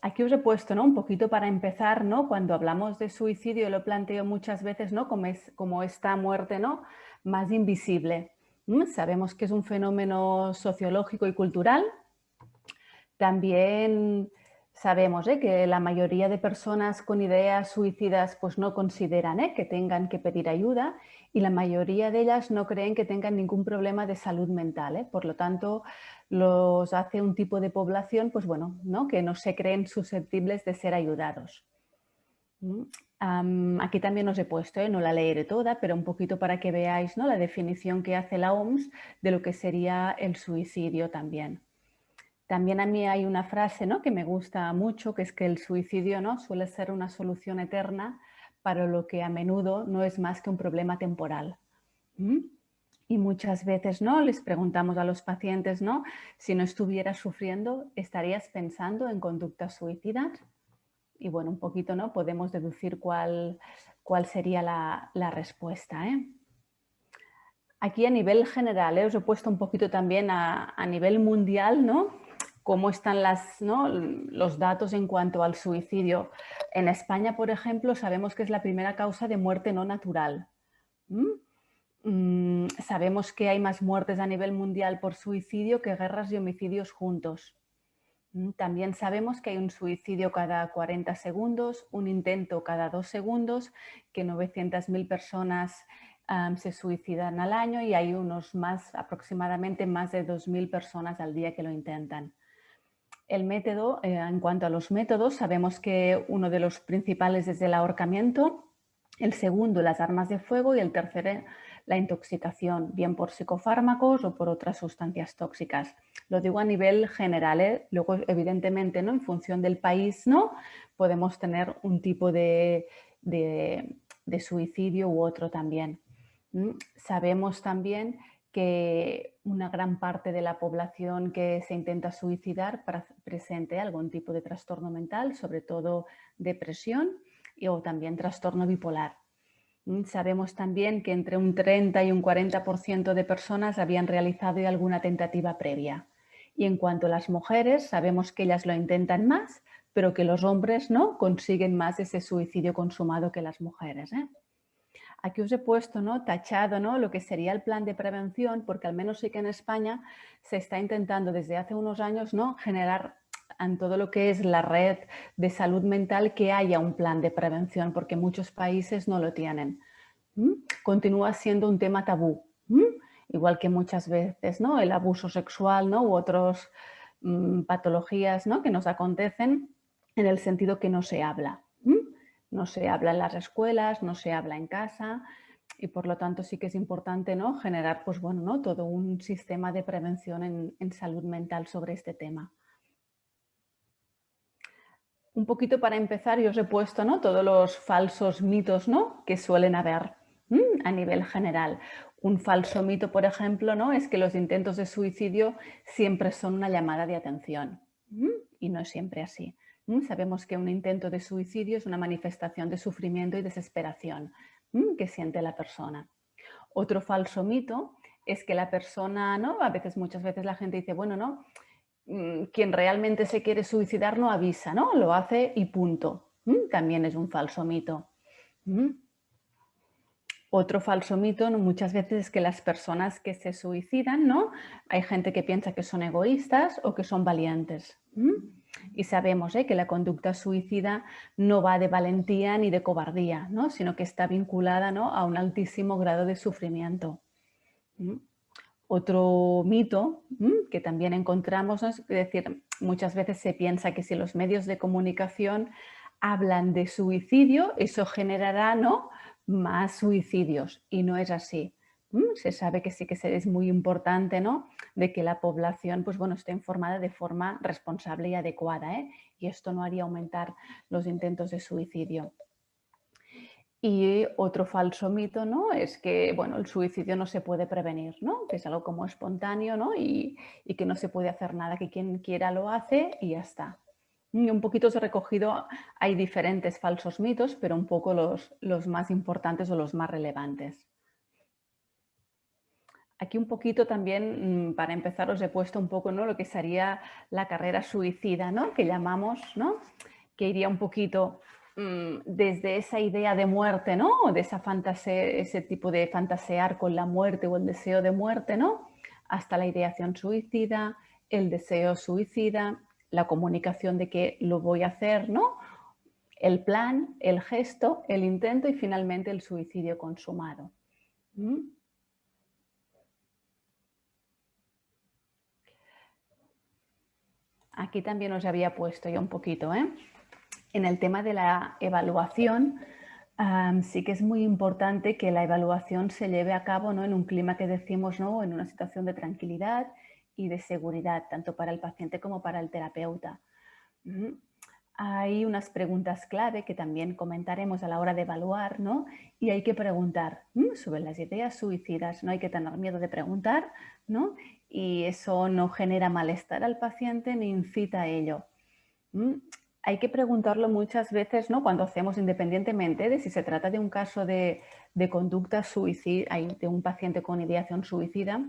Aquí os he puesto, ¿no? Un poquito para empezar, ¿no? Cuando hablamos de suicidio lo planteo muchas veces, ¿no? Como esta muerte, ¿no? Más invisible. Sabemos que es un fenómeno sociológico y cultural. También sabemos que la mayoría de personas con ideas suicidas pues no consideran que tengan que pedir ayuda y la mayoría de ellas no creen que tengan ningún problema de salud mental. Por lo tanto, los hace un tipo de población pues bueno, ¿no? Que no se creen susceptibles de ser ayudados. Aquí también os he puesto, no la leeré toda, pero un poquito para que veáis, ¿no? La definición que hace la OMS de lo que sería el suicidio también. También a mí hay una frase, ¿no? Que me gusta mucho, que es que el suicidio, ¿no? Suele ser una solución eterna para lo que a menudo no es más que un problema temporal. Y muchas veces, ¿no? Les preguntamos a los pacientes, ¿no? Si no estuvieras sufriendo, ¿estarías pensando en conductas suicidas? Y bueno, un poquito, ¿no? Podemos deducir cuál sería la respuesta, Aquí a nivel general, os he puesto un poquito también a nivel mundial, ¿no? Cómo están los datos en cuanto al suicidio. En España, por ejemplo, sabemos que es la primera causa de muerte no natural. Sabemos que hay más muertes a nivel mundial por suicidio que guerras y homicidios juntos. También sabemos que hay un suicidio cada 40 segundos, un intento cada 2 segundos, que 900.000 personas se suicidan al año y hay aproximadamente más de 2.000 personas al día que lo intentan. El método, en cuanto a los métodos, sabemos que uno de los principales es el ahorcamiento, el segundo las armas de fuego y el tercero la intoxicación, bien por psicofármacos o por otras sustancias tóxicas. Lo digo a nivel general, luego evidentemente ¿no? En función del país ¿no? Podemos tener un tipo de suicidio u otro también. Sabemos también que una gran parte de la población que se intenta suicidar presente algún tipo de trastorno mental, sobre todo depresión o también trastorno bipolar. Sabemos también que entre un 30 y un 40% de personas habían realizado alguna tentativa previa. Y en cuanto a las mujeres, sabemos que ellas lo intentan más, pero que los hombres no consiguen más ese suicidio consumado que las mujeres. Aquí os he puesto, ¿no? Tachado, ¿no? Lo que sería el plan de prevención, porque al menos sí que en España se está intentando desde hace unos años, ¿no? Generar en todo lo que es la red de salud mental que haya un plan de prevención, porque muchos países no lo tienen. Continúa siendo un tema tabú, igual que muchas veces, ¿no? El abuso sexual, ¿no? U otras patologías, ¿no? Que nos acontecen en el sentido que no se habla. No se habla en las escuelas, no se habla en casa y por lo tanto sí que es importante ¿no? generar pues, bueno, ¿no? todo un sistema de prevención en salud mental sobre este tema. Un poquito para empezar, yo os he puesto ¿no? todos los falsos mitos ¿no? que suelen haber a nivel general. Un falso mito, por ejemplo, ¿no? es que los intentos de suicidio siempre son una llamada de atención y no es siempre así. Sabemos que un intento de suicidio es una manifestación de sufrimiento y desesperación que siente la persona. Otro falso mito es que la persona, ¿no? Muchas veces la gente dice, bueno, ¿no? Quien realmente se quiere suicidar no avisa, ¿no? Lo hace y punto. También es un falso mito. Otro falso mito muchas veces es que las personas que se suicidan, ¿no? Hay gente que piensa que son egoístas o que son valientes. Y sabemos que la conducta suicida no va de valentía ni de cobardía, ¿no? Sino que está vinculada ¿no? a un altísimo grado de sufrimiento. Otro mito que también encontramos es decir, muchas veces se piensa que si los medios de comunicación hablan de suicidio, eso generará ¿no? más suicidios y no es así. Se sabe que sí que es muy importante ¿no? de que la población pues, bueno, esté informada de forma responsable y adecuada y esto no haría aumentar los intentos de suicidio. Y otro falso mito ¿no? es que bueno, el suicidio no se puede prevenir, ¿no? que es algo como espontáneo ¿no? y que no se puede hacer nada, que quien quiera lo hace y ya está. Y un poquito os he recogido, hay diferentes falsos mitos, pero un poco los más importantes o los más relevantes. Aquí un poquito también, para empezar, os he puesto un poco, ¿no?, lo que sería la carrera suicida, ¿no?, que llamamos, ¿no?, que iría un poquito desde esa idea de muerte, ¿no?, o de esa fantasía, ese tipo de fantasear con la muerte o el deseo de muerte, ¿no?, hasta la ideación suicida, el deseo suicida, la comunicación de que lo voy a hacer, ¿no?, el plan, el gesto, el intento y finalmente el suicidio consumado. ¿Mm? Aquí también os había puesto yo un poquito, ¿eh? En el tema de la evaluación, sí que es muy importante que la evaluación se lleve a cabo, ¿no?, en un clima que decimos, ¿no?, en una situación de tranquilidad y de seguridad, tanto para el paciente como para el terapeuta. Ujú. Hay unas preguntas clave que también comentaremos a la hora de evaluar, ¿no? Y hay que preguntar sobre las ideas suicidas. No hay que tener miedo de preguntar, ¿no? Y eso no genera malestar al paciente ni incita a ello. ¿Mm? Hay que preguntarlo muchas veces, ¿no?, cuando hacemos, independientemente de si se trata de un caso de conducta suicida, de un paciente con ideación suicida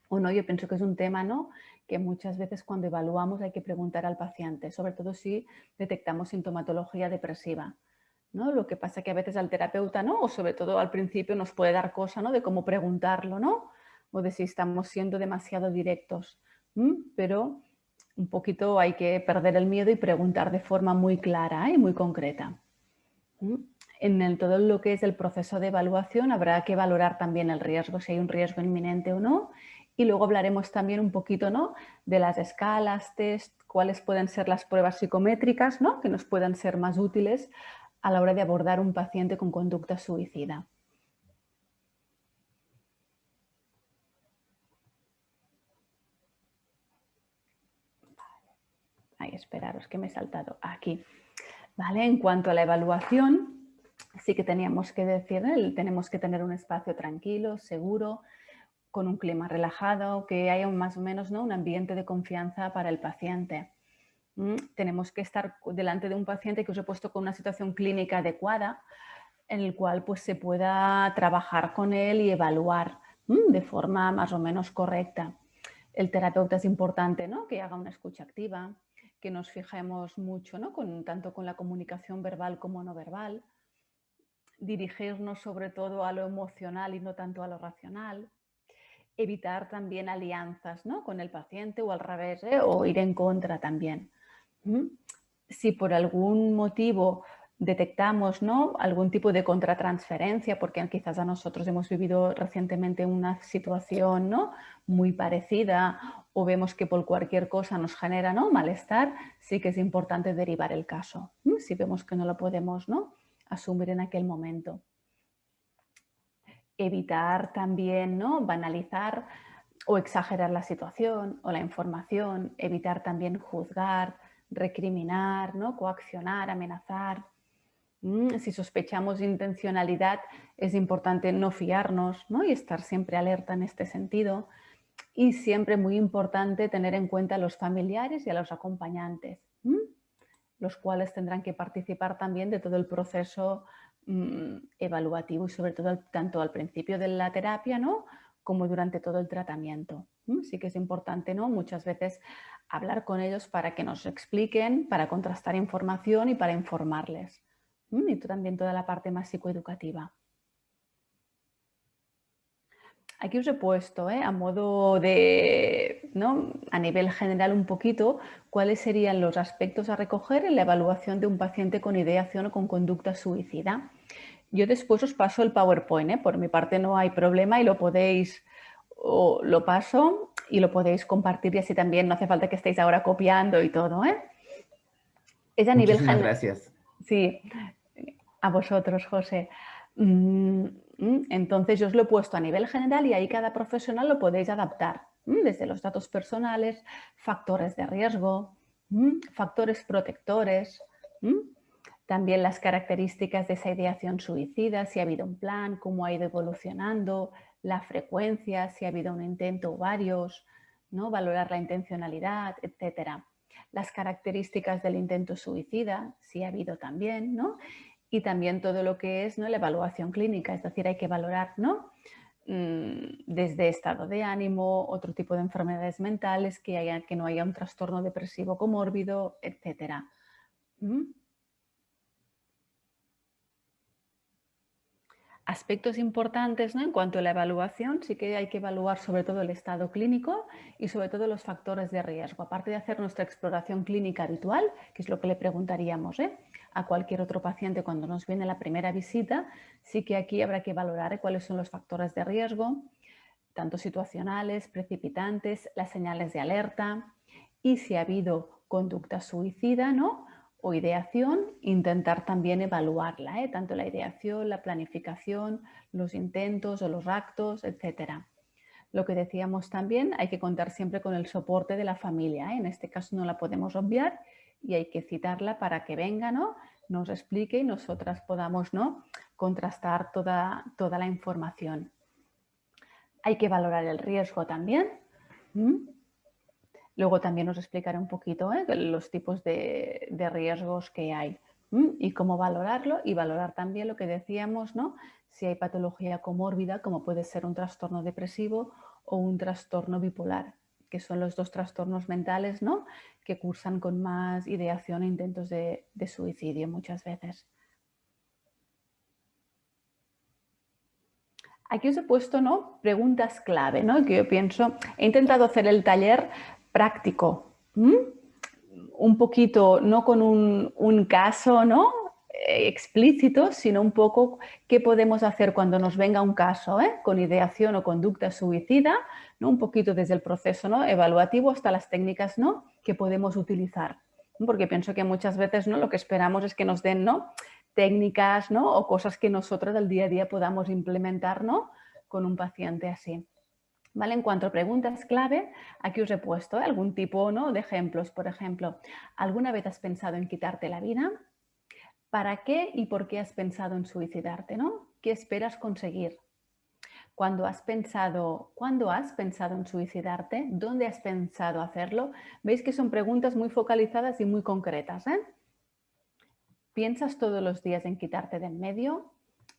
o no. Yo pienso que es un tema, ¿no?, que muchas veces cuando evaluamos hay que preguntar al paciente, sobre todo si detectamos sintomatología depresiva, ¿no? Lo que pasa que a veces al terapeuta, ¿no?, o sobre todo al principio nos puede dar cosa, ¿no?, de cómo preguntarlo, ¿no?, o de si estamos siendo demasiado directos. Pero un poquito hay que perder el miedo y preguntar de forma muy clara y muy concreta. En todo lo que es el proceso de evaluación habrá que valorar también el riesgo, si hay un riesgo inminente o no. Y luego hablaremos también un poquito, ¿no?, de las escalas, test, cuáles pueden ser las pruebas psicométricas, ¿no?, que nos puedan ser más útiles a la hora de abordar un paciente con conducta suicida. Ay, esperaros que me he saltado aquí. ¿Vale? En cuanto a la evaluación, sí que teníamos que decir, tenemos que tener un espacio tranquilo, seguro, con un clima relajado, que haya más o menos, ¿no?, un ambiente de confianza para el paciente. Tenemos que estar delante de un paciente que os he puesto con una situación clínica adecuada, en el cual pues, se pueda trabajar con él y evaluar de forma más o menos correcta. El terapeuta es importante, ¿no?, que haga una escucha activa, que nos fijemos mucho, ¿no?, tanto con la comunicación verbal como no verbal, dirigirnos sobre todo a lo emocional y no tanto a lo racional, evitar también alianzas, ¿no?, con el paciente o al revés, o ir en contra también. Si por algún motivo detectamos, ¿no?, algún tipo de contratransferencia, porque quizás a nosotros hemos vivido recientemente una situación, ¿no?, muy parecida, o vemos que por cualquier cosa nos genera, ¿no?, malestar, sí que es importante derivar el caso, si vemos que no lo podemos, ¿no?, asumir en aquel momento. Evitar también, ¿no?, banalizar o exagerar la situación o la información, evitar también juzgar, recriminar, ¿no?, coaccionar, amenazar. Si sospechamos intencionalidad, es importante no fiarnos, ¿no?, y estar siempre alerta en este sentido. Y siempre muy importante tener en cuenta a los familiares y a los acompañantes, los cuales tendrán que participar también de todo el proceso evaluativo y sobre todo tanto al principio de la terapia, ¿no?, como durante todo el tratamiento. Sí que es importante, ¿no?, muchas veces hablar con ellos para que nos expliquen, para contrastar información y para informarles. Y también toda la parte más psicoeducativa. Aquí os he puesto, a modo de, ¿no?, a nivel general un poquito, cuáles serían los aspectos a recoger en la evaluación de un paciente con ideación o con conducta suicida. Yo después os paso el PowerPoint, por mi parte no hay problema y lo podéis, o lo paso y lo podéis compartir y así también no hace falta que estéis ahora copiando y todo. Es a nivel Muchísimas general. gracias. Sí, a vosotros, José. Entonces yo os lo he puesto a nivel general y ahí cada profesional lo podéis adaptar, desde los datos personales, factores de riesgo, factores protectores, también las características de esa ideación suicida, si ha habido un plan, cómo ha ido evolucionando, la frecuencia, si ha habido un intento o varios, ¿no?, valorar la intencionalidad, etcétera. Las características del intento suicida, si ha habido también, ¿no? Y también todo lo que es, ¿no?, la evaluación clínica, es decir, hay que valorar, ¿no?, desde estado de ánimo, otro tipo de enfermedades mentales, que no haya un trastorno depresivo comórbido, etc. Aspectos importantes, ¿no? En cuanto a la evaluación, sí que hay que evaluar sobre todo el estado clínico y sobre todo los factores de riesgo. Aparte de hacer nuestra exploración clínica habitual, que es lo que le preguntaríamos a cualquier otro paciente cuando nos viene la primera visita, sí que aquí habrá que valorar cuáles son los factores de riesgo, tanto situacionales, precipitantes, las señales de alerta y si ha habido conducta suicida, ¿no? O ideación, intentar también evaluarla, tanto la ideación, la planificación, los intentos o los actos, etc. Lo que decíamos también, hay que contar siempre con el soporte de la familia. En este caso no la podemos obviar y hay que citarla para que venga, ¿no? Nos explique y nosotras podamos, ¿no? Contrastar toda la información. Hay que valorar el riesgo también. Luego también os explicaré un poquito los tipos de riesgos que hay y cómo valorarlo, y valorar también lo que decíamos, ¿no? Si hay patología comórbida, como puede ser un trastorno depresivo o un trastorno bipolar, que son los dos trastornos mentales, ¿no? Que cursan con más ideación e intentos de suicidio muchas veces. Aquí os he puesto, ¿no? Preguntas clave, ¿no? Que yo pienso, he intentado hacer el taller práctico, un poquito, no con un caso, ¿no? Explícito, sino un poco qué podemos hacer cuando nos venga un caso, con ideación o conducta suicida, ¿no? Un poquito desde el proceso, ¿no? Evaluativo hasta las técnicas, ¿no? Que podemos utilizar. Porque pienso que muchas veces, ¿no? Lo que esperamos es que nos den, ¿no? Técnicas, ¿no? O cosas que nosotros del día a día podamos implementar, ¿no? Con un paciente así. ¿Vale? En cuanto a preguntas clave, aquí os he puesto algún tipo, ¿no? de ejemplos. Por ejemplo, ¿alguna vez has pensado en quitarte la vida? ¿Para qué y por qué has pensado en suicidarte? ¿No? ¿Qué esperas conseguir? ¿Cuándo has pensado en suicidarte? ¿Dónde has pensado hacerlo? Veis que son preguntas muy focalizadas y muy concretas. ¿Piensas todos los días en quitarte de en medio?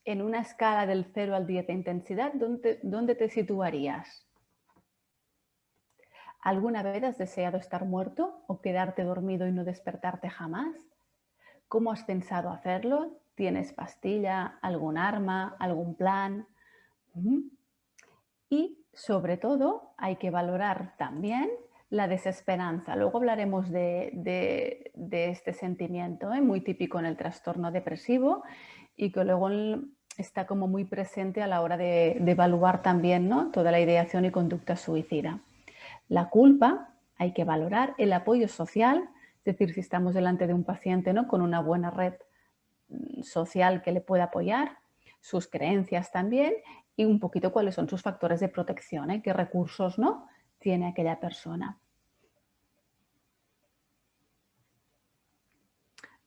En una escala del 0 al 10 de intensidad, ¿dónde te situarías? ¿Alguna vez has deseado estar muerto o quedarte dormido y no despertarte jamás? ¿Cómo has pensado hacerlo? ¿Tienes pastilla, algún arma, algún plan? Y sobre todo hay que valorar también la desesperanza. Luego hablaremos de este sentimiento, muy típico en el trastorno depresivo y que luego está como muy presente a la hora de evaluar también, ¿no? Toda la ideación y conducta suicida. La culpa, hay que valorar el apoyo social, es decir, si estamos delante de un paciente, ¿no? Con una buena red social que le pueda apoyar, sus creencias también y un poquito cuáles son sus factores de protección, qué recursos, ¿no? tiene aquella persona.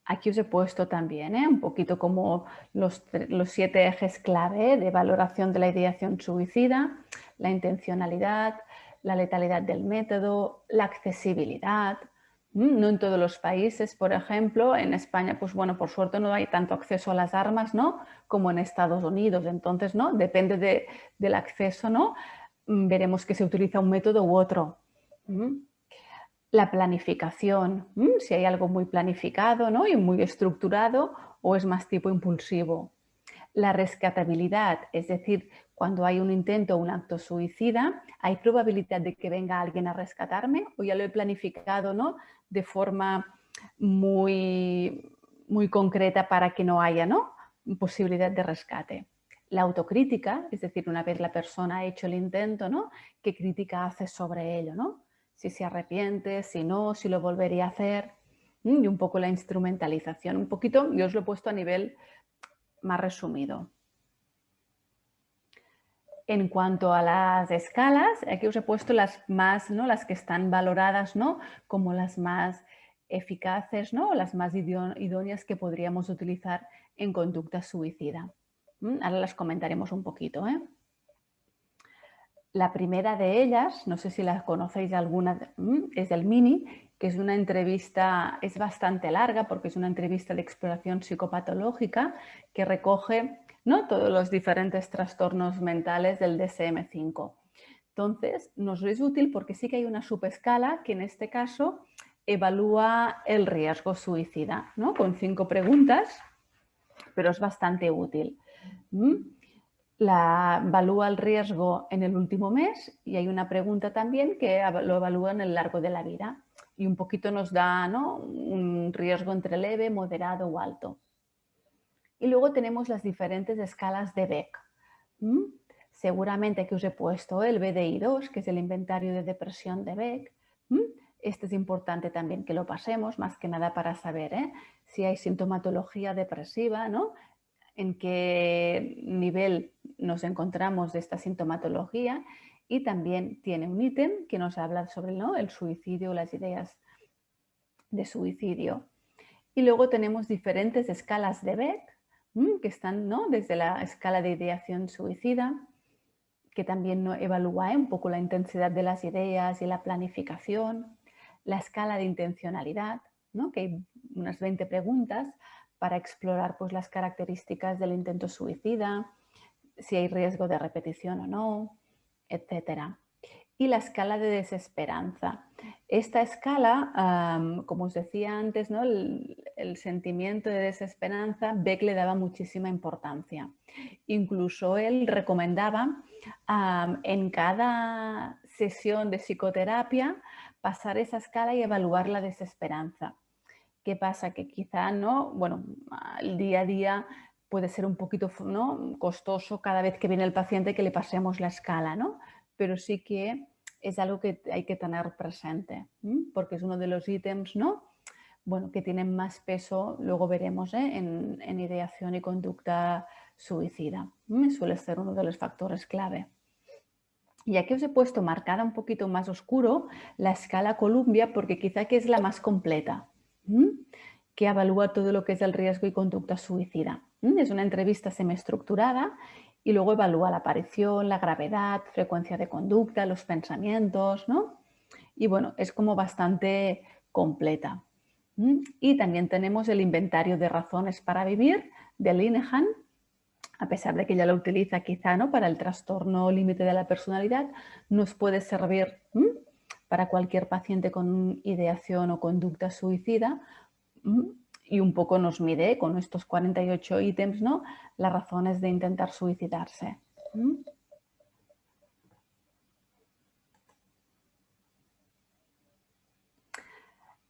Aquí os he puesto también un poquito como los 7 ejes clave de valoración de la ideación suicida: la intencionalidad, la letalidad del método, la accesibilidad. No en todos los países, por ejemplo, en España, pues bueno, por suerte no hay tanto acceso a las armas, ¿no? Como en Estados Unidos. Entonces, ¿no? Depende del acceso, ¿no? Veremos que se utiliza un método u otro. La planificación, si hay algo muy planificado, ¿no? y muy estructurado, o es más tipo impulsivo. La rescatabilidad, es decir, cuando hay un intento o un acto suicida, ¿hay probabilidad de que venga alguien a rescatarme o ya lo he planificado, ¿no? de forma muy, muy concreta para que no haya, ¿no? posibilidad de rescate? La autocrítica, es decir, una vez la persona ha hecho el intento, ¿no? ¿Qué crítica hace sobre ello, ¿no? Si se arrepiente, si no, si lo volvería a hacer, y un poco la instrumentalización. Un poquito, yo os lo he puesto a nivel más resumido. En cuanto a las escalas, aquí os he puesto las más, ¿no? las que están valoradas, ¿no? como las más eficaces, ¿no? las más idóneas que podríamos utilizar en conducta suicida. Ahora las comentaremos un poquito. La primera de ellas, no sé si la conocéis alguna, es del Mini, que es una entrevista, es bastante larga porque es una entrevista de exploración psicopatológica que recoge ¿no? Todos los diferentes trastornos mentales del DSM-5. Entonces, nos es útil porque sí que hay una subescala que en este caso evalúa el riesgo suicida, ¿no? Con 5 preguntas, pero es bastante útil. Evalúa el riesgo en el último mes y hay una pregunta también que lo evalúa en el largo de la vida y un poquito nos da, ¿no?, un riesgo entre leve, moderado o alto. Y luego tenemos las diferentes escalas de Beck. Seguramente que os he puesto el BDI-2, que es el inventario de depresión de Beck. Este es importante también que lo pasemos, más que nada para saber si hay sintomatología depresiva, ¿no?, en qué nivel nos encontramos de esta sintomatología, y también tiene un ítem que nos habla sobre, ¿no?, el suicidio, las ideas de suicidio. Y luego tenemos diferentes escalas de Beck, que están, ¿no?, desde la escala de ideación suicida, que también evalúa un poco la intensidad de las ideas y la planificación, la escala de intencionalidad, ¿no?, que hay unas 20 preguntas para explorar pues, las características del intento suicida, si hay riesgo de repetición o no, etc. Y la escala de desesperanza. Esta escala, como os decía antes, ¿no?, el sentimiento de desesperanza, Beck le daba muchísima importancia. Incluso él recomendaba en cada sesión de psicoterapia pasar esa escala y evaluar la desesperanza. ¿Qué pasa? Que quizá, ¿no?, bueno, el día a día puede ser un poquito, ¿no?, costoso cada vez que viene el paciente que le pasemos la escala, ¿no? Pero sí que es algo que hay que tener presente, porque es uno de los ítems, ¿no?, bueno, que tienen más peso, luego veremos, en ideación y conducta suicida. Suele ser uno de los factores clave. Y aquí os he puesto marcada un poquito más oscuro la escala Columbia porque quizá que es la más completa, que evalúa todo lo que es el riesgo y conducta suicida. Es una entrevista semiestructurada y luego evalúa la aparición, la gravedad, frecuencia de conducta, los pensamientos, ¿no? Y bueno, es como bastante completa. Y también tenemos el inventario de razones para vivir de Linehan, a pesar de que ella lo utiliza quizá, ¿no?, para el trastorno límite de la personalidad, nos puede servir para cualquier paciente con ideación o conducta suicida, y un poco nos mide con estos 48 ítems, ¿no?, las razones de intentar suicidarse.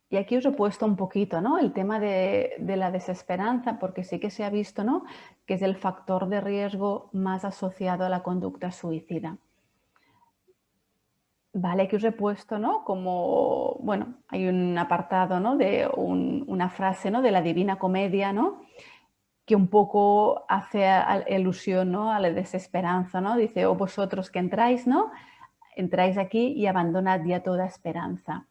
Y aquí os he puesto un poquito, ¿no?, el tema de la desesperanza, porque sí que se ha visto, ¿no?, que es el factor de riesgo más asociado a la conducta suicida. Vale, que os he puesto, ¿no?, como, bueno, hay un apartado, ¿no?, de una frase, ¿no?, de la Divina Comedia, ¿no?, que un poco hace alusión, ¿no?, a la desesperanza, ¿no? Dice, oh vosotros que entráis, ¿no?, entráis aquí y abandonad ya toda esperanza.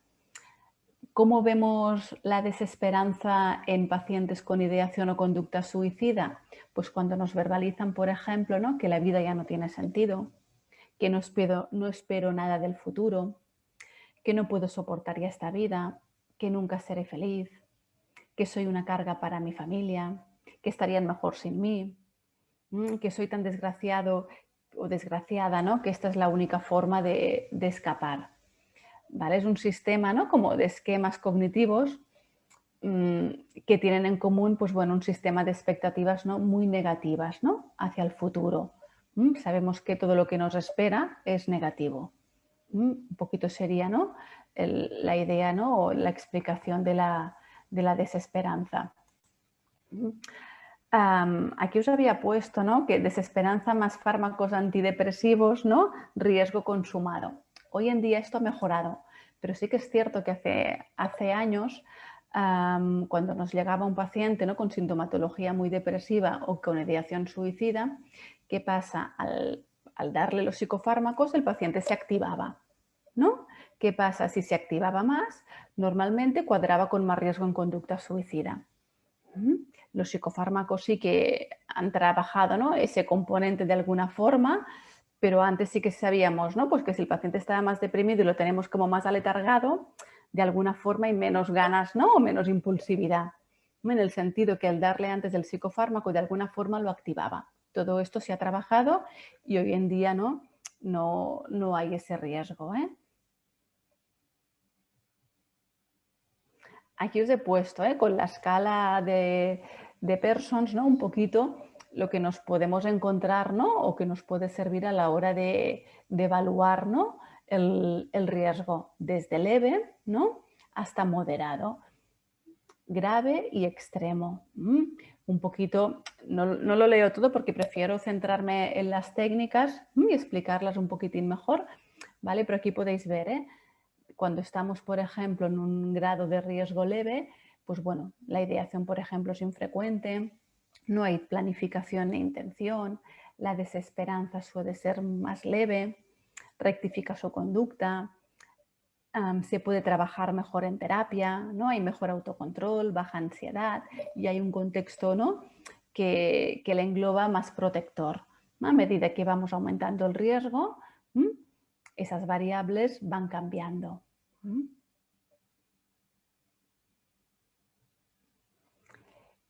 ¿Cómo vemos la desesperanza en pacientes con ideación o conducta suicida? Pues cuando nos verbalizan, por ejemplo, ¿no?, que la vida ya no tiene sentido, que no espero nada del futuro, que no puedo soportar ya esta vida, que nunca seré feliz, que soy una carga para mi familia, que estarían mejor sin mí, que soy tan desgraciado o desgraciada, ¿no?, que esta es la única forma de escapar. ¿Vale? Es un sistema, ¿no?, como de esquemas cognitivos que tienen en común, pues bueno, un sistema de expectativas, ¿no?, muy negativas, ¿no?, hacia el futuro. Sabemos que todo lo que nos espera es negativo. Un poquito sería, ¿no?, la idea, ¿no?, o la explicación de la desesperanza. Aquí os había puesto, ¿no?, que desesperanza más fármacos antidepresivos, ¿no?, riesgo consumado. Hoy en día esto ha mejorado, pero sí que es cierto que hace años, cuando nos llegaba un paciente, ¿no?, con sintomatología muy depresiva o con ideación suicida, ¿qué pasa? Al darle los psicofármacos, el paciente se activaba, ¿no? ¿Qué pasa? Si se activaba más, normalmente cuadraba con más riesgo en conducta suicida. Los psicofármacos sí que han trabajado, ¿no?, ese componente de alguna forma, pero antes sí que sabíamos, ¿no?, pues que si el paciente estaba más deprimido y lo tenemos como más aletargado, de alguna forma hay menos ganas, ¿no?, o menos impulsividad, en el sentido que al darle antes el psicofármaco de alguna forma lo activaba. Todo esto se ha trabajado y hoy en día no hay ese riesgo, ¿eh? Aquí os he puesto, con la escala de Pearsons, ¿no? Un poquito lo que nos podemos encontrar, ¿no? O que nos puede servir a la hora de evaluar, ¿no? El riesgo desde leve, ¿no? Hasta moderado, grave y extremo. Un poquito, no lo leo todo porque prefiero centrarme en las técnicas y explicarlas un poquitín mejor, ¿vale? Pero aquí podéis ver, cuando estamos, por ejemplo, en un grado de riesgo leve, pues bueno, la ideación, por ejemplo, es infrecuente, no hay planificación ni intención, la desesperanza suele ser más leve, rectifica su conducta, se puede trabajar mejor en terapia, ¿no? Hay mejor autocontrol, baja ansiedad y hay un contexto, ¿no? que le engloba más protector. A medida que vamos aumentando el riesgo, esas variables van cambiando.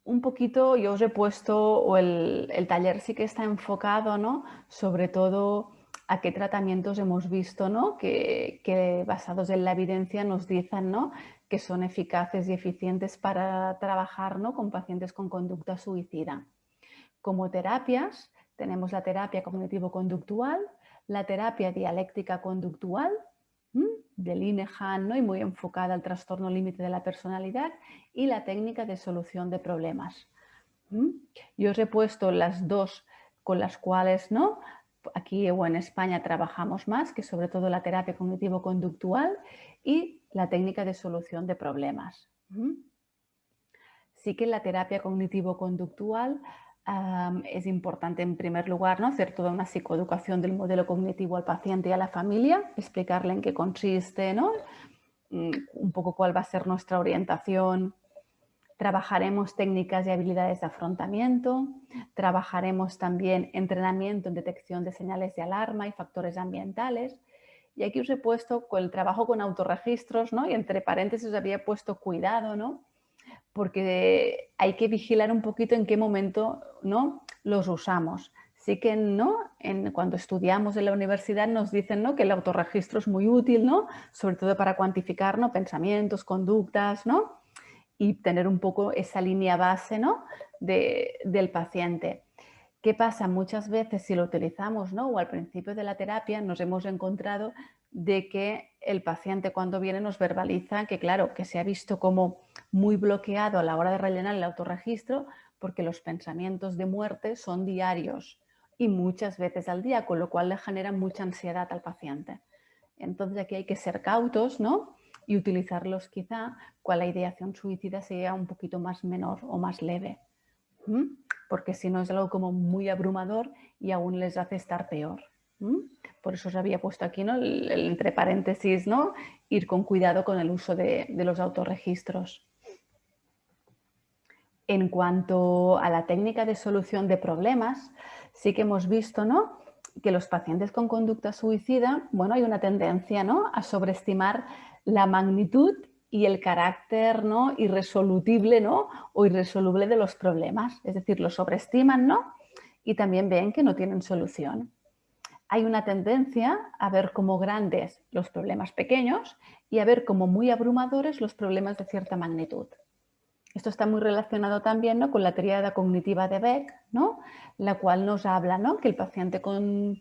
Un poquito, yo os he puesto, o el taller sí que está enfocado, ¿no? Sobre todo a qué tratamientos hemos visto, ¿no? Que basados en la evidencia nos dicen, ¿no? Que son eficaces y eficientes para trabajar, ¿no? Con pacientes con conducta suicida. Como terapias, tenemos la terapia cognitivo-conductual, la terapia dialéctica conductual, de Linehan, ¿no? Y muy enfocada al trastorno límite de la personalidad, y la técnica de solución de problemas. Yo os he puesto las dos con las cuales, ¿no? Aquí o en España trabajamos más, que sobre todo la terapia cognitivo-conductual y la técnica de solución de problemas. Sí que la terapia cognitivo-conductual es importante, en primer lugar, ¿no? Hacer toda una psicoeducación del modelo cognitivo al paciente y a la familia, explicarle en qué consiste, ¿no? Un poco cuál va a ser nuestra orientación. Trabajaremos técnicas y habilidades de afrontamiento, trabajaremos también entrenamiento en detección de señales de alarma y factores ambientales. Y aquí os he puesto con el trabajo con autorregistros, ¿no? Y entre paréntesis os había puesto cuidado, ¿no? Porque hay que vigilar un poquito en qué momento, ¿no? Los usamos. Sí que, ¿no? Cuando estudiamos en la universidad nos dicen, ¿no? Que el autorregistro es muy útil, ¿no? Sobre todo para cuantificar, ¿no? Pensamientos, conductas, ¿no? Y tener un poco esa línea base, ¿no? del paciente. ¿Qué pasa? Muchas veces si lo utilizamos, ¿no? O al principio de la terapia nos hemos encontrado de que el paciente cuando viene nos verbaliza que, claro, que se ha visto como muy bloqueado a la hora de rellenar el autorregistro porque los pensamientos de muerte son diarios y muchas veces al día, con lo cual le generan mucha ansiedad al paciente. Entonces aquí hay que ser cautos, ¿no? Y utilizarlos quizá cuando la ideación suicida sea un poquito más menor o más leve. Porque si no es algo como muy abrumador y aún les hace estar peor. Por eso os había puesto aquí, ¿no? Entre paréntesis, ¿no? Ir con cuidado con el uso de los autorregistros. En cuanto a la técnica de solución de problemas, sí que hemos visto, ¿no? Que los pacientes con conducta suicida, bueno, hay una tendencia, ¿no? A sobreestimar la magnitud y el carácter, ¿no? Irresolutible, ¿no? O irresoluble de los problemas. Es decir, lo sobreestiman, ¿no? Y también ven que no tienen solución. Hay una tendencia a ver como grandes los problemas pequeños y a ver como muy abrumadores los problemas de cierta magnitud. Esto está muy relacionado también, ¿no? Con la tríada cognitiva de Beck, ¿no? La cual nos habla, ¿no? Que el paciente con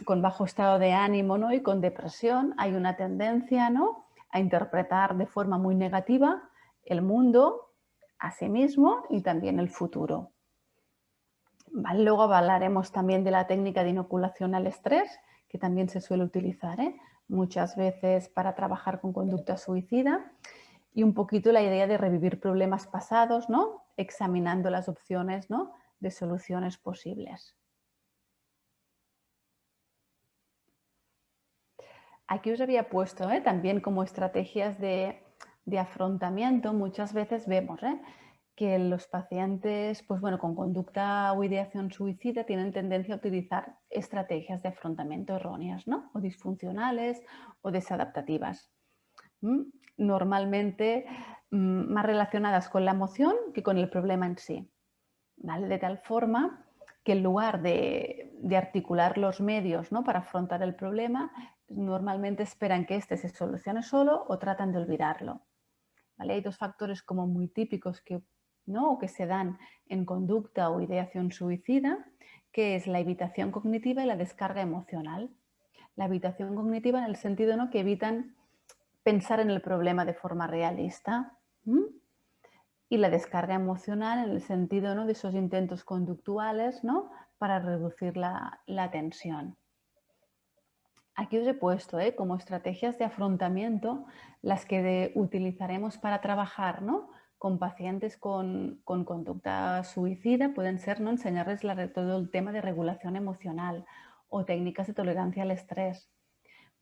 bajo estado de ánimo, ¿no? Y con depresión hay una tendencia, ¿no? A interpretar de forma muy negativa el mundo, a sí mismo y también el futuro. ¿Vale? Luego hablaremos también de la técnica de inoculación al estrés, que también se suele utilizar, muchas veces para trabajar con conducta suicida. Y un poquito la idea de revivir problemas pasados, ¿no? Examinando las opciones, ¿no? De soluciones posibles. Aquí os había puesto también como estrategias de afrontamiento. Muchas veces vemos que los pacientes pues bueno, con conducta o ideación suicida tienen tendencia a utilizar estrategias de afrontamiento erróneas, ¿no? O disfuncionales o desadaptativas. Normalmente más relacionadas con la emoción que con el problema en sí. ¿Vale? De tal forma que en lugar de articular los medios, ¿no?, para afrontar el problema, normalmente esperan que este se solucione solo o tratan de olvidarlo. ¿Vale? Hay dos factores como muy típicos que, ¿no?, o que se dan en conducta o ideación suicida, que es la evitación cognitiva y la descarga emocional. La evitación cognitiva en el sentido, ¿no?, que evitan pensar en el problema de forma realista. Y la descarga emocional en el sentido, ¿no?, de esos intentos conductuales, ¿no?, para reducir la tensión. Aquí os he puesto como estrategias de afrontamiento las que utilizaremos para trabajar, ¿no?, con pacientes con conducta suicida. Pueden ser, ¿no?, enseñarles todo el tema de regulación emocional o técnicas de tolerancia al estrés.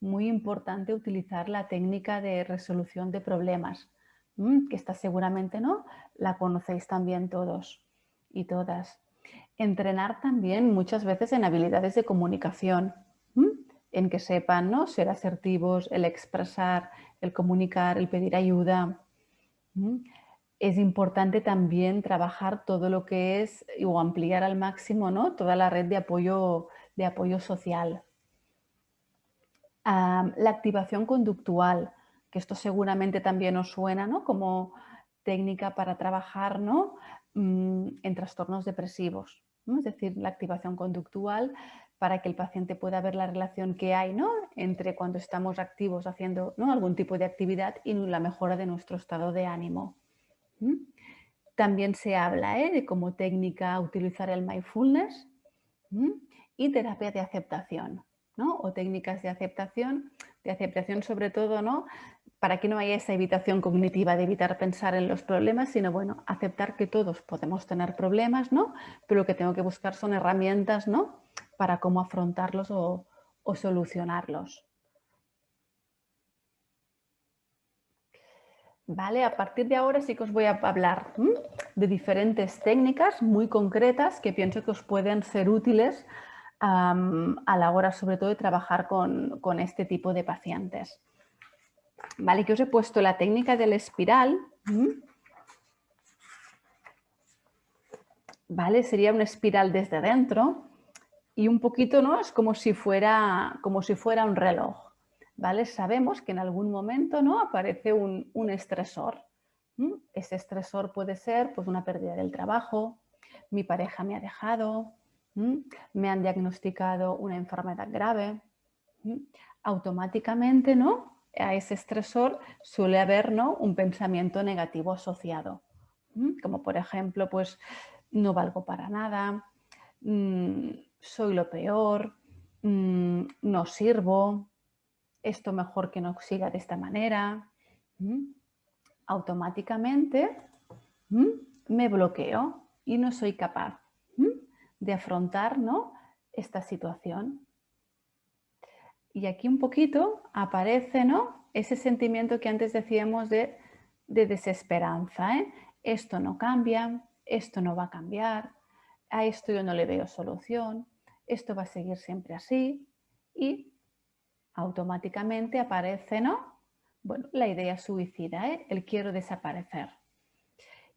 Muy importante utilizar la técnica de resolución de problemas, que esta seguramente, ¿no?, la conocéis también todos y todas. Entrenar también muchas veces en habilidades de comunicación, en que sepan, ¿no?, ser asertivos, el expresar, el comunicar, el pedir ayuda. Es importante también trabajar todo lo que es o ampliar al máximo, ¿no?, toda la red de apoyo social. La activación conductual, que esto seguramente también os suena, ¿no?, como técnica para trabajar, ¿no?, en trastornos depresivos, ¿no? Es decir, la activación conductual para que el paciente pueda ver la relación que hay, ¿no?, entre cuando estamos activos haciendo, ¿no?, algún tipo de actividad y la mejora de nuestro estado de ánimo. También se habla de como técnica utilizar el mindfulness y terapia de aceptación, ¿no?, o técnicas de aceptación sobre todo, ¿no?, para que no haya esa evitación cognitiva de evitar pensar en los problemas, sino, bueno, aceptar que todos podemos tener problemas, ¿no?, pero lo que tengo que buscar son herramientas, ¿no?, para cómo afrontarlos o solucionarlos. Vale, a partir de ahora sí que os voy a hablar de diferentes técnicas muy concretas que pienso que os pueden ser útiles a la hora, sobre todo, de trabajar con este tipo de pacientes. Vale, que os he puesto la técnica del espiral. Vale, sería una espiral desde dentro y un poquito, ¿no?, es como si fuera un reloj. ¿Vale? Sabemos que en algún momento, ¿no?, aparece un estresor. Ese estresor puede ser, pues, una pérdida del trabajo, mi pareja me ha dejado, me han diagnosticado una enfermedad grave. Automáticamente, ¿no?, a ese estresor suele haber, ¿no?, un pensamiento negativo asociado. Como por ejemplo, pues, no valgo para nada, soy lo peor, no sirvo, esto mejor que no siga de esta manera. Automáticamente me bloqueo y no soy capaz de afrontar, ¿no?, esta situación. Y aquí un poquito aparece, ¿no?, ese sentimiento que antes decíamos de desesperanza. Esto no cambia, esto no va a cambiar, a esto yo no le veo solución, esto va a seguir siempre así y automáticamente aparece, ¿no?, bueno, la idea suicida, el quiero desaparecer.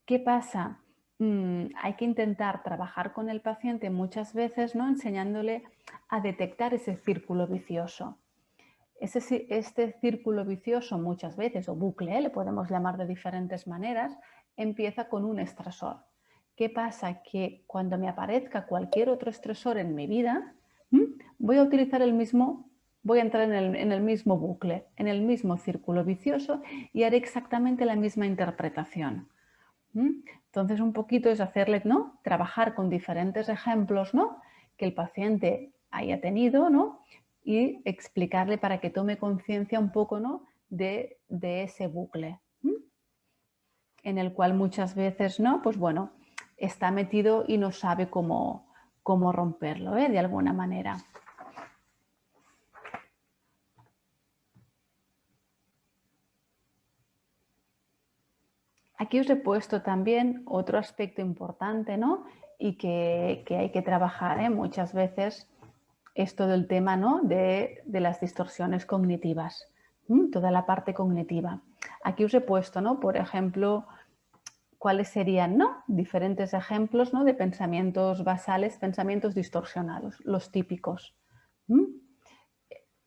¿Qué pasa? Hay que intentar trabajar con el paciente muchas veces, ¿no?, enseñándole a detectar ese círculo vicioso. Este círculo vicioso muchas veces, o bucle, le podemos llamar de diferentes maneras, empieza con un estresor. ¿Qué pasa? Que cuando me aparezca cualquier otro estresor en mi vida, voy a utilizar voy a entrar en el mismo bucle, en el mismo círculo vicioso y haré exactamente la misma interpretación. Entonces, un poquito es hacerle, ¿no?, trabajar con diferentes ejemplos, ¿no?, que el paciente haya tenido, ¿no?, y explicarle para que tome conciencia un poco, ¿no?, de ese bucle, en el cual muchas veces, ¿no?, pues bueno, está metido y no sabe cómo romperlo, de alguna manera. Aquí os he puesto también otro aspecto importante, ¿no?, y que hay que trabajar muchas veces, es todo el tema, ¿no?, de las distorsiones cognitivas, toda la parte cognitiva. Aquí os he puesto, ¿no?, por ejemplo, ¿Cuáles serían, no? Diferentes ejemplos, ¿no?, de pensamientos basales, pensamientos distorsionados, los típicos.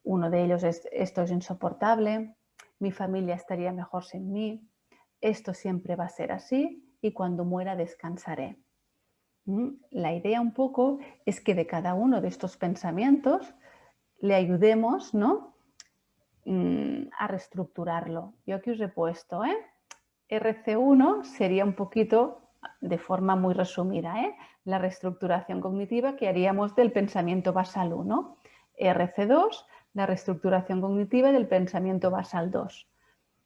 Uno de ellos es: esto es insoportable, mi familia estaría mejor sin mí, esto siempre va a ser así y cuando muera descansaré. La idea un poco es que de cada uno de estos pensamientos le ayudemos, ¿no?, a reestructurarlo. Yo aquí os he puesto, RC1 sería un poquito, de forma muy resumida, la reestructuración cognitiva que haríamos del pensamiento basal 1. RC2, la reestructuración cognitiva del pensamiento basal 2.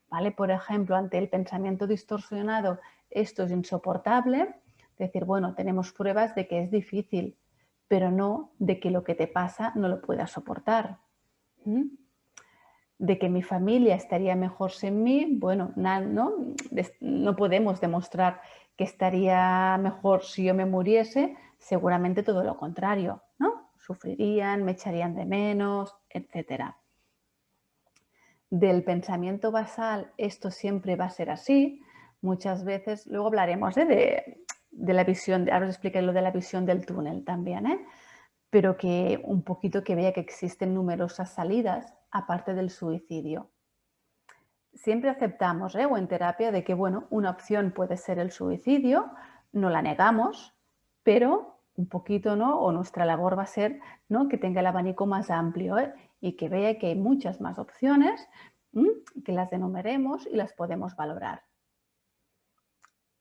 ¿Vale? Por ejemplo, ante el pensamiento distorsionado, esto es insoportable, decir, bueno, tenemos pruebas de que es difícil, pero no de que lo que te pasa no lo puedas soportar. De que mi familia estaría mejor sin mí, bueno, no podemos demostrar que estaría mejor si yo me muriese, seguramente todo lo contrario, ¿no? Sufrirían, me echarían de menos, etc. Del pensamiento basal, esto siempre va a ser así, muchas veces, luego hablaremos de la visión, ahora os explicaré lo de la visión del túnel también, pero que un poquito que vea que existen numerosas salidas aparte del suicidio. Siempre aceptamos, o en terapia, de que, bueno, una opción puede ser el suicidio, no la negamos, pero un poquito, ¿no?, o nuestra labor va a ser, ¿no?, que tenga el abanico más amplio, y que vea que hay muchas más opciones, que las enumeremos y las podemos valorar.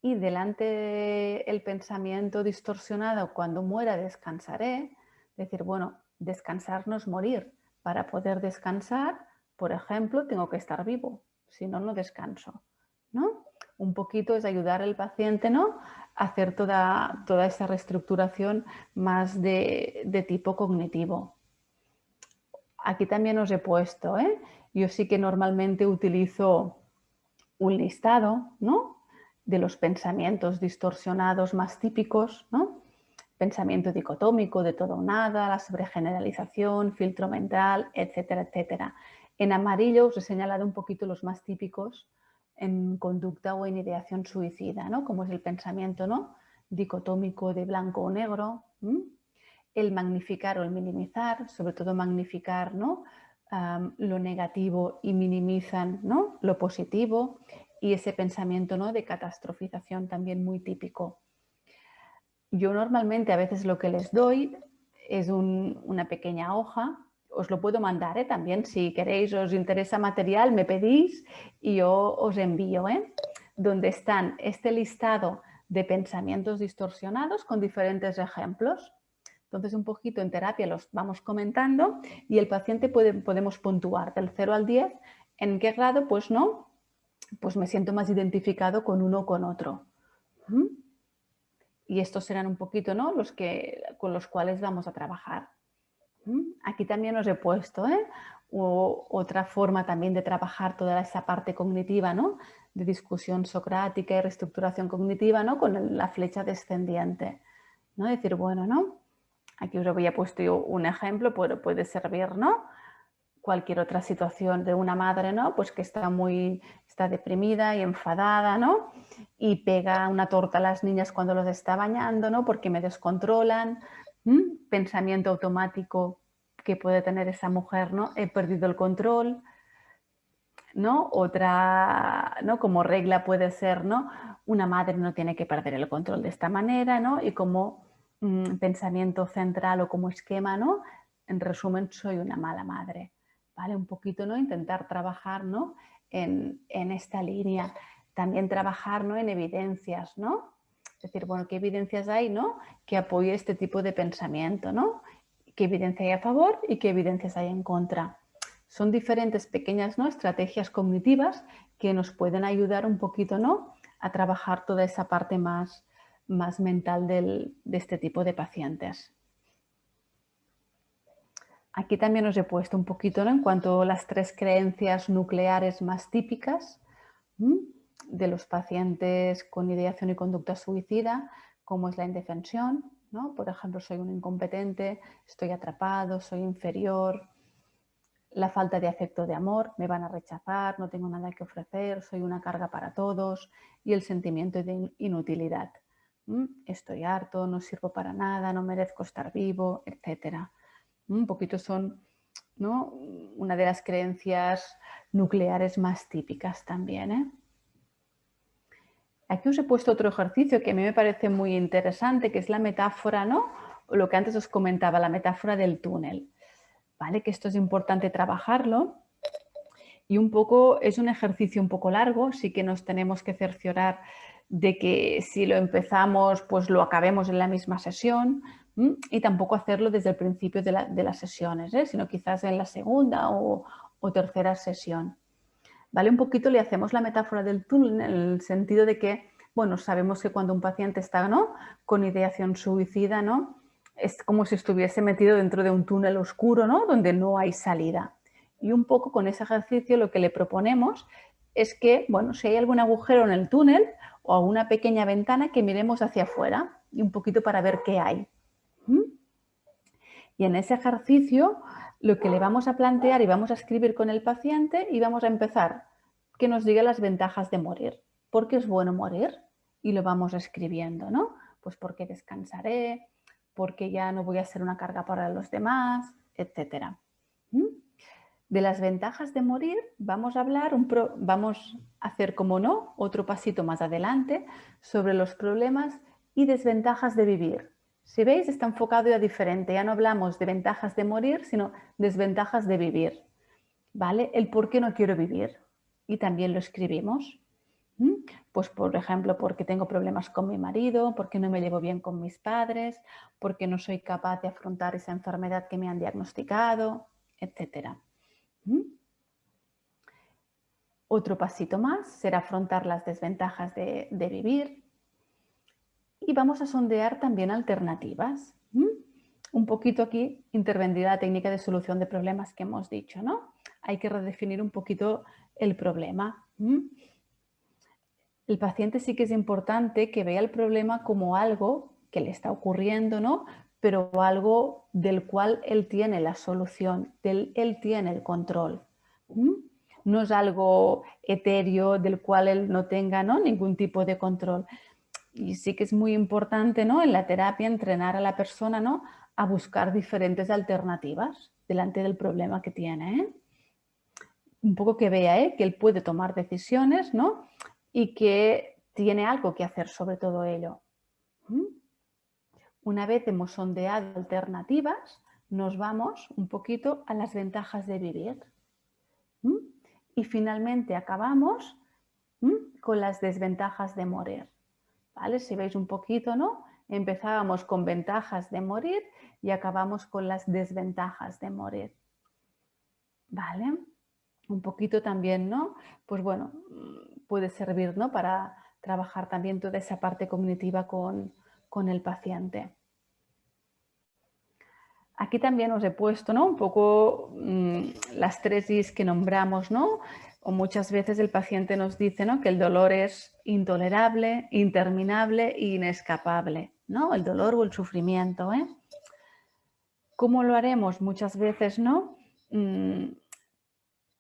Y delante el pensamiento distorsionado, cuando muera descansaré, decir, bueno, descansar no es morir. Para poder descansar, por ejemplo, tengo que estar vivo, si no, no descanso, ¿no? Un poquito es ayudar al paciente, ¿no?, a hacer toda esa reestructuración más de tipo cognitivo. Aquí también os he puesto, yo sí que normalmente utilizo un listado, ¿no?, de los pensamientos distorsionados más típicos, ¿no? Pensamiento dicotómico, de todo o nada, la sobregeneralización, filtro mental, etcétera, etcétera. En amarillo os he señalado un poquito los más típicos en conducta o en ideación suicida, ¿no?, como es el pensamiento, ¿no?, dicotómico de blanco o negro, el magnificar o el minimizar, sobre todo magnificar, ¿no?, lo negativo y minimizan, ¿no?, lo positivo, y ese pensamiento, ¿no?, de catastrofización también muy típico. Yo normalmente a veces lo que les doy es una pequeña hoja, os lo puedo mandar, también si queréis, os interesa material, me pedís y yo os envío, donde están este listado de pensamientos distorsionados con diferentes ejemplos. Entonces, un poquito en terapia los vamos comentando y el paciente podemos puntuar del 0 al 10 en qué grado, pues no, pues me siento más identificado con uno o con otro. Y estos serán un poquito, ¿no?, con los cuales vamos a trabajar. Aquí también os he puesto otra forma también de trabajar toda esa parte cognitiva, ¿no?, de discusión socrática y reestructuración cognitiva, ¿no?, con la flecha descendiente, ¿no? Decir, bueno, ¿no?, aquí os había puesto yo un ejemplo, puede servir, ¿no?, cualquier otra situación de una madre, ¿no?, pues que está deprimida y enfadada, ¿no?, y pega una torta a las niñas cuando los está bañando, ¿no?, porque me descontrolan. Pensamiento automático que puede tener esa mujer, ¿no?, he perdido el control, ¿no? Otra, ¿no?, como regla puede ser, ¿no?, una madre no tiene que perder el control de esta manera, ¿no?, y como pensamiento central o como esquema, ¿no?, en resumen, soy una mala madre. ¿Vale? Un poquito, ¿no?, intentar trabajar, ¿no?, en esta línea. También trabajar, ¿no?, en evidencias, ¿no? Es decir, bueno, ¿qué evidencias hay, ¿no?, que apoye este tipo de pensamiento, ¿no? ¿Qué evidencia hay a favor y qué evidencias hay en contra? Son diferentes pequeñas, ¿no?, estrategias cognitivas que nos pueden ayudar un poquito, ¿no?, a trabajar toda esa parte más mental de este tipo de pacientes. Aquí también os he puesto un poquito, ¿no?, en cuanto a las 3 creencias nucleares más típicas de los pacientes con ideación y conducta suicida, como es la indefensión, ¿no? Por ejemplo, soy un incompetente, estoy atrapado, soy inferior. la falta de afecto de amor, me van a rechazar, no tengo nada que ofrecer, soy una carga para todos, y el sentimiento de inutilidad. Estoy harto, no sirvo para nada, no merezco estar vivo, etc. Un poquito son, ¿no?, una de las creencias nucleares más típicas también, ¿eh? Aquí os he puesto otro ejercicio que a mí me parece muy interesante, que es la metáfora, ¿no? Lo que antes os comentaba, la metáfora del túnel, ¿vale? Que esto es importante trabajarlo. Y un poco, es un ejercicio un poco largo, sí que nos tenemos que cerciorar de que si lo empezamos, pues lo acabemos en la misma sesión, y tampoco hacerlo desde el principio de las sesiones, sino quizás en la segunda o tercera sesión. ¿Vale? Un poquito le hacemos la metáfora del túnel en el sentido de que, bueno, sabemos que cuando un paciente está, ¿no?, con ideación suicida, ¿no?, es como si estuviese metido dentro de un túnel oscuro, ¿no?, donde no hay salida. Y un poco con ese ejercicio lo que le proponemos es que, bueno, si hay algún agujero en el túnel o una pequeña ventana, que miremos hacia afuera y un poquito para ver qué hay. Y en ese ejercicio lo que le vamos a plantear y vamos a escribir con el paciente y vamos a empezar que nos diga las ventajas de morir. ¿Por qué es bueno morir? Y lo vamos escribiendo, ¿no? Pues porque descansaré, porque ya no voy a ser una carga para los demás, etc. De las ventajas de morir vamos a hablar, vamos a hacer, como no, otro pasito más adelante sobre los problemas y desventajas de vivir. Si veis, está enfocado ya diferente. Ya no hablamos de ventajas de morir, sino desventajas de vivir. ¿Vale? El por qué no quiero vivir. Y también lo escribimos. Pues, por ejemplo, porque tengo problemas con mi marido, porque no me llevo bien con mis padres, porque no soy capaz de afrontar esa enfermedad que me han diagnosticado, etc. Otro pasito más será afrontar las desventajas de vivir. Y vamos a sondear también alternativas. Un poquito aquí intervendrá la técnica de solución de problemas que hemos dicho, ¿no? Hay que redefinir un poquito el problema. El paciente sí que es importante que vea el problema como algo que le está ocurriendo, ¿no?, pero algo del cual él tiene la solución, él tiene el control. No es algo etéreo del cual él no tenga, ¿no?, ningún tipo de control. Y sí que es muy importante, ¿no?, en la terapia entrenar a la persona, ¿no?, a buscar diferentes alternativas delante del problema que tiene, ¿eh? Un poco que vea, que él puede tomar decisiones, ¿no?, y que tiene algo que hacer sobre todo ello. Una vez hemos sondeado alternativas, nos vamos un poquito a las ventajas de vivir. Y finalmente acabamos con las desventajas de morir. ¿Vale? Si veis un poquito, ¿no? Empezábamos con ventajas de morir y acabamos con las desventajas de morir. ¿Vale? Un poquito también, ¿no? Pues bueno, puede servir, ¿no?, para trabajar también toda esa parte cognitiva con el paciente. Aquí también os he puesto, ¿no?, un poco las 3 Is que nombramos, ¿no? O muchas veces el paciente nos dice, ¿no?, que el dolor es intolerable, interminable e inescapable, ¿no? El dolor o el sufrimiento, ¿eh? ¿Cómo lo haremos? Muchas veces, ¿no?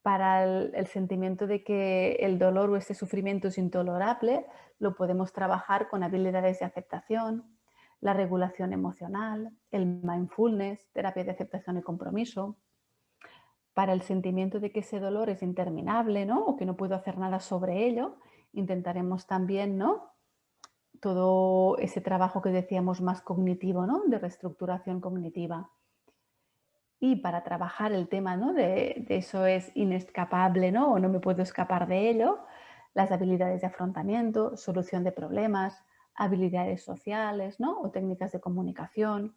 Para el sentimiento de que el dolor o ese sufrimiento es intolerable, lo podemos trabajar con habilidades de aceptación, la regulación emocional, el mindfulness, terapia de aceptación y compromiso. Para el sentimiento de que ese dolor es interminable, ¿no?, o que no puedo hacer nada sobre ello, intentaremos también, ¿no?, todo ese trabajo que decíamos más cognitivo, ¿no?, de reestructuración cognitiva. Y para trabajar el tema, ¿no?, de eso es inescapable, ¿no?, o no me puedo escapar de ello, las habilidades de afrontamiento, solución de problemas, habilidades sociales, ¿no?, o técnicas de comunicación.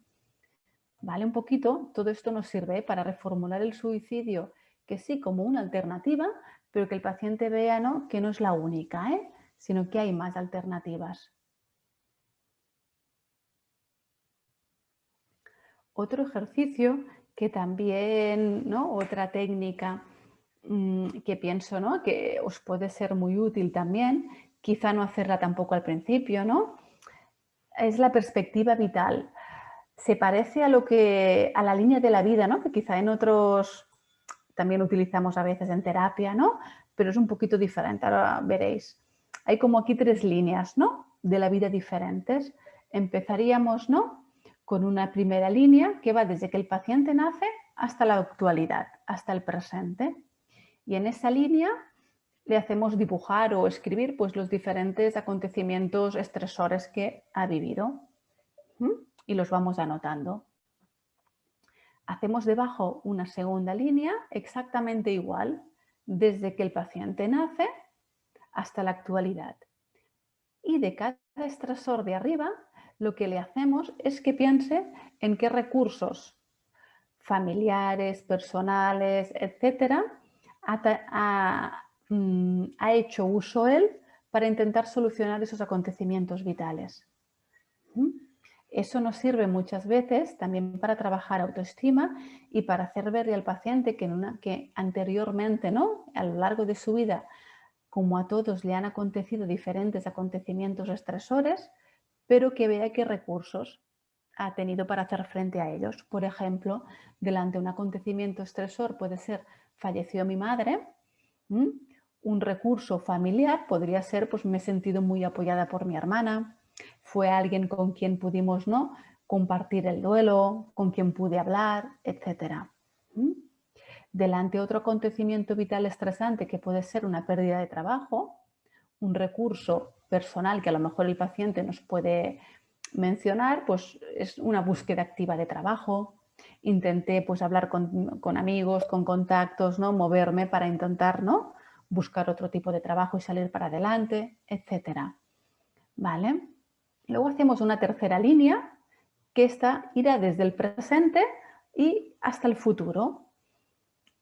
¿Vale? Un poquito, todo esto nos sirve para reformular el suicidio, que sí, como una alternativa, pero que el paciente vea, ¿no?, que no es la única, sino que hay más alternativas. Otro ejercicio que también, ¿no?, otra técnica que pienso, ¿no?, que os puede ser muy útil también, quizá no hacerla tampoco al principio, ¿no?, es la perspectiva vital. Se parece a la línea de la vida, ¿no?, que quizá en otros también utilizamos a veces en terapia, ¿no? Pero es un poquito diferente, ahora veréis. Hay como aquí 3 líneas, ¿no? De la vida diferentes. Empezaríamos, ¿no? Con una primera línea que va desde que el paciente nace hasta la actualidad, hasta el presente. Y en esa línea le hacemos dibujar o escribir pues, los diferentes acontecimientos estresores que ha vivido. Y los vamos anotando. Hacemos debajo una segunda línea exactamente igual, desde que el paciente nace hasta la actualidad. Y de cada estresor de arriba, lo que le hacemos es que piense en qué recursos familiares, personales, etcétera, ha hecho uso él para intentar solucionar esos acontecimientos vitales. Eso nos sirve muchas veces también para trabajar autoestima y para hacer verle al paciente que anteriormente, ¿no? A lo largo de su vida, como a todos le han acontecido diferentes acontecimientos estresores, pero que vea qué recursos ha tenido para hacer frente a ellos. Por ejemplo, delante de un acontecimiento estresor puede ser falleció mi madre, un recurso familiar podría ser pues me he sentido muy apoyada por mi hermana, fue alguien con quien pudimos, ¿no?, compartir el duelo, con quien pude hablar, etc. Delante de otro acontecimiento vital estresante que puede ser una pérdida de trabajo, un recurso personal que a lo mejor el paciente nos puede mencionar, pues es una búsqueda activa de trabajo. Intenté pues hablar con amigos, con contactos, ¿no?, moverme para intentar, ¿no?, buscar otro tipo de trabajo y salir para adelante, etcétera. ¿Vale? Luego hacemos una tercera línea que esta irá desde el presente y hasta el futuro.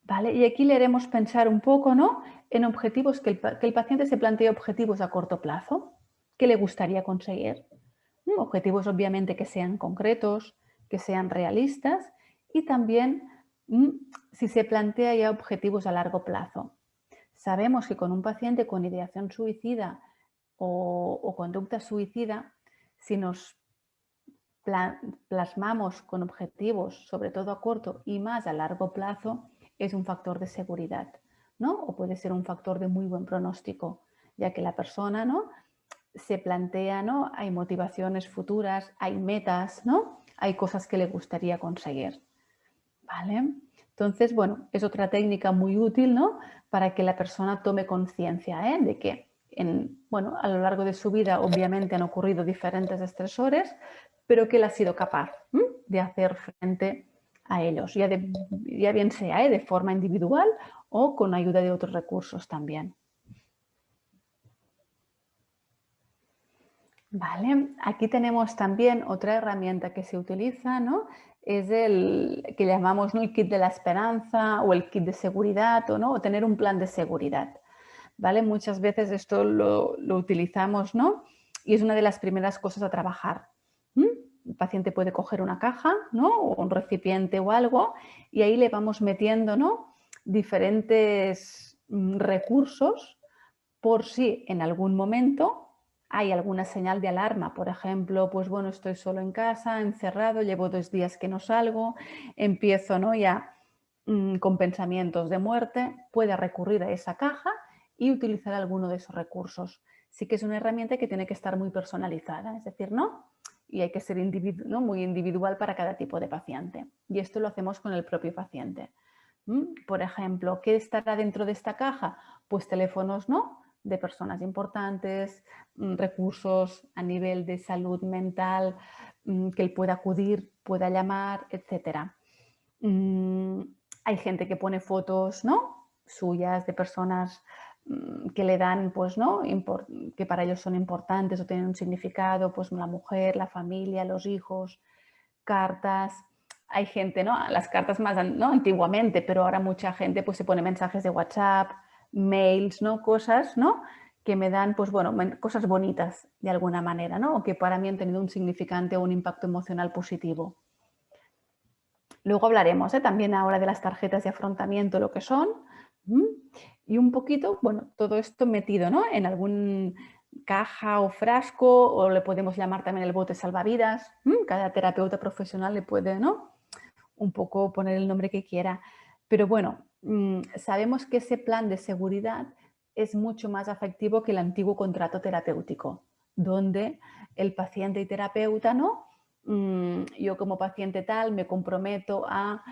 ¿Vale? Y aquí le haremos pensar un poco, ¿no?, en objetivos, que el paciente se plantee objetivos a corto plazo, que le gustaría conseguir. Objetivos obviamente que sean concretos, que sean realistas y también si se plantea ya objetivos a largo plazo. Sabemos que con un paciente con ideación suicida o conducta suicida, si nos plasmamos con objetivos, sobre todo a corto y más a largo plazo, es un factor de seguridad, ¿no? O puede ser un factor de muy buen pronóstico, ya que la persona, ¿no?, se plantea, ¿no?, hay motivaciones futuras, hay metas, ¿no?, hay cosas que le gustaría conseguir. ¿Vale? Entonces, bueno, es otra técnica muy útil, ¿no?, para que la persona tome conciencia, de que bueno, a lo largo de su vida obviamente han ocurrido diferentes estresores, pero que él ha sido capaz de hacer frente a ellos, ya bien sea de forma individual o con ayuda de otros recursos también. Vale, aquí tenemos también otra herramienta que se utiliza, ¿no? Es el que llamamos, ¿no?, el kit de la esperanza o el kit de seguridad, ¿no?, o tener un plan de seguridad. ¿Vale? Muchas veces esto lo utilizamos, ¿no?, y es una de las primeras cosas a trabajar. El paciente puede coger una caja, ¿no?, o un recipiente o algo, y ahí le vamos metiendo, ¿no?, diferentes recursos por si en algún momento hay alguna señal de alarma. Por ejemplo, pues bueno, estoy solo en casa, encerrado, llevo 2 días que no salgo, empiezo, ¿no?, ya con pensamientos de muerte, puede recurrir a esa caja y utilizar alguno de esos recursos. Sí que es una herramienta que tiene que estar muy personalizada, es decir, ¿no?, y hay que ser ¿no?, muy individual para cada tipo de paciente. Y esto lo hacemos con el propio paciente. Por ejemplo, ¿qué estará dentro de esta caja? Pues teléfonos, ¿no?, de personas importantes, recursos a nivel de salud mental, que él pueda acudir, pueda llamar, etc. Hay gente que pone fotos, ¿no?, suyas de personas que le dan, pues, ¿no?, que para ellos son importantes o tienen un significado, pues la mujer, la familia, los hijos, cartas. Hay gente, ¿no?, las cartas más, ¿no?, antiguamente, pero ahora mucha gente pues se pone mensajes de WhatsApp, mails, ¿no?, cosas, ¿no?, que me dan, pues bueno, cosas bonitas de alguna manera, ¿no?, o que para mí han tenido un significante o un impacto emocional positivo. Luego hablaremos también ahora de las tarjetas de afrontamiento, lo que son, y un poquito, bueno, todo esto metido, ¿no?, en algún caja o frasco, o le podemos llamar también el bote salvavidas. Cada terapeuta profesional le puede, ¿no?, un poco poner el nombre que quiera. Pero bueno, sabemos que ese plan de seguridad es mucho más efectivo que el antiguo contrato terapéutico, donde el paciente y terapeuta, ¿no? Yo como paciente tal me comprometo a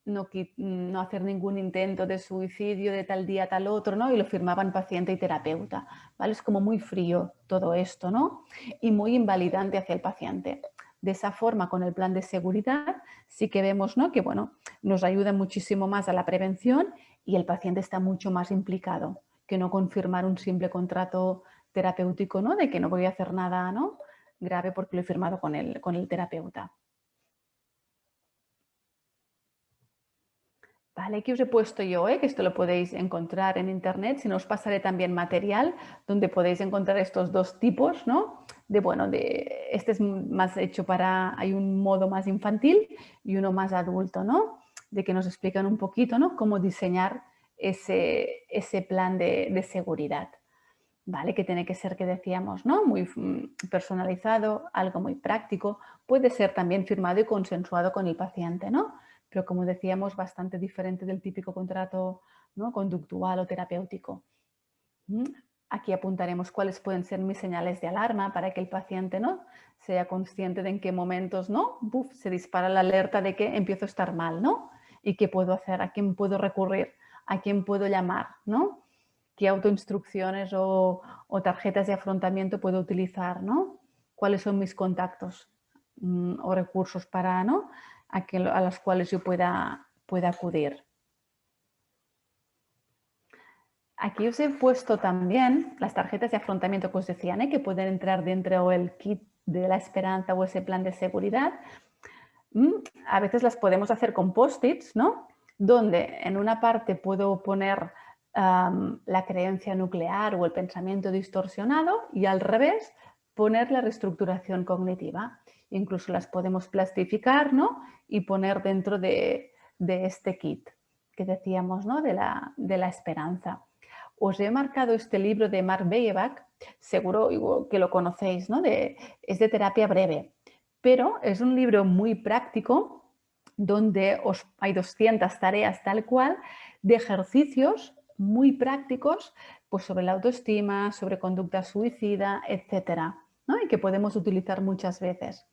no hacer ningún intento de suicidio de tal día a tal otro, ¿no? Y lo firmaban paciente y terapeuta, ¿vale? Es como muy frío todo esto, ¿no? Y muy invalidante hacia el paciente. De esa forma, con el plan de seguridad, sí que vemos, ¿no? Que, bueno, nos ayuda muchísimo más a la prevención y el paciente está mucho más implicado que no confirmar un simple contrato terapéutico, ¿no? De que no voy a hacer nada, ¿no? Grave porque lo he firmado con el terapeuta. Vale, aquí os he puesto yo, que esto lo podéis encontrar en internet, si no os pasaré también material donde podéis encontrar estos dos tipos, ¿no? Bueno, este es más hecho hay un modo más infantil y uno más adulto, ¿no? De que nos explican un poquito, ¿no? Cómo diseñar ese plan de seguridad, ¿vale? Que tiene que ser, que decíamos, ¿no? Muy personalizado, algo muy práctico, puede ser también firmado y consensuado con el paciente, ¿no? Pero como decíamos, bastante diferente del típico contrato, ¿no? Conductual o terapéutico. Aquí apuntaremos cuáles pueden ser mis señales de alarma para que el paciente, ¿no? Sea consciente de en qué momentos, ¿no? Se dispara la alerta de que empiezo a estar mal, ¿no? Y qué puedo hacer, a quién puedo recurrir, a quién puedo llamar, ¿no? Qué autoinstrucciones o tarjetas de afrontamiento puedo utilizar, ¿no? Cuáles son mis contactos o recursos para, ¿no? A los cuales yo pueda acudir. Aquí os he puesto también las tarjetas de afrontamiento que os decían, que pueden entrar dentro del kit de la esperanza o ese plan de seguridad. A veces las podemos hacer con post-its, ¿no? Donde en una parte puedo poner la creencia nuclear o el pensamiento distorsionado y al revés poner la reestructuración cognitiva. Incluso las podemos plastificar, ¿no? Y poner dentro de este kit que decíamos, ¿no? De la esperanza. Os he marcado este libro de Mark Beyebach, seguro que lo conocéis, ¿no? Es de terapia breve, pero es un libro muy práctico donde hay 200 tareas tal cual de ejercicios muy prácticos pues sobre la autoestima, sobre conducta suicida, etcétera, ¿no? Y que podemos utilizar muchas veces.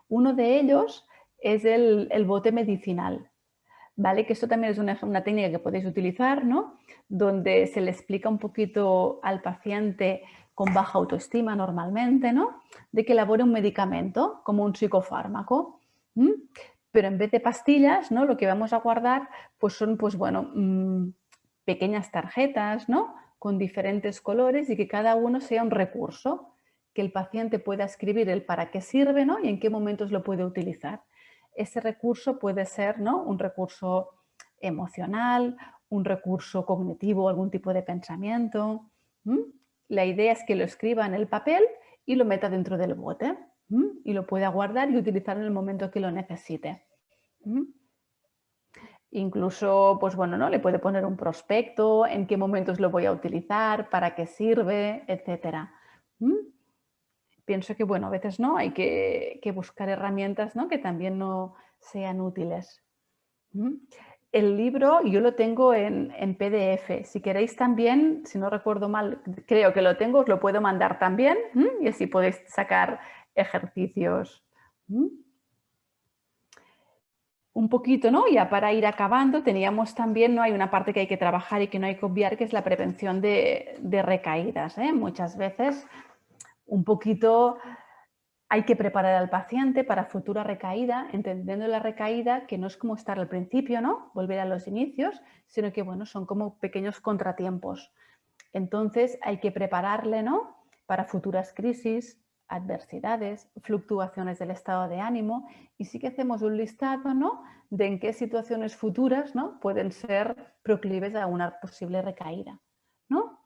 Uno de ellos es el bote medicinal, ¿vale? Que esto también es una técnica que podéis utilizar, ¿no? Donde se le explica un poquito al paciente con baja autoestima normalmente, ¿no? De que elabore un medicamento como un psicofármaco. Pero en vez de pastillas, ¿no? Lo que vamos a guardar pues son, pues bueno, pequeñas tarjetas, ¿no? Con diferentes colores y que cada uno sea un recurso, que el paciente pueda escribir el para qué sirve, ¿no? Y en qué momentos lo puede utilizar. Ese recurso puede ser, ¿no? Un recurso emocional, un recurso cognitivo, algún tipo de pensamiento. La idea es que lo escriba en el papel y lo meta dentro del bote y lo pueda guardar y utilizar en el momento que lo necesite. Incluso, pues bueno, ¿no? Le puede poner un prospecto, en qué momentos lo voy a utilizar, para qué sirve, etcétera. Pienso que, bueno, a veces no, hay que buscar herramientas, ¿no? Que también no sean útiles. El libro yo lo tengo en PDF. Si queréis también, si no recuerdo mal, creo que lo tengo, os lo puedo mandar también y así podéis sacar ejercicios. Un poquito, ¿no? Ya para ir acabando, teníamos también, ¿no? Hay una parte que hay que trabajar y que no hay que obviar, que es la prevención de recaídas. Muchas veces un poquito hay que preparar al paciente para futura recaída, entendiendo la recaída que no es como estar al principio, ¿no? Volver a los inicios, sino que, bueno, son como pequeños contratiempos. Entonces hay que prepararle, ¿no? Para futuras crisis, adversidades, fluctuaciones del estado de ánimo y sí que hacemos un listado, ¿no? De en qué situaciones futuras, ¿no? Pueden ser proclives a una posible recaída, ¿no?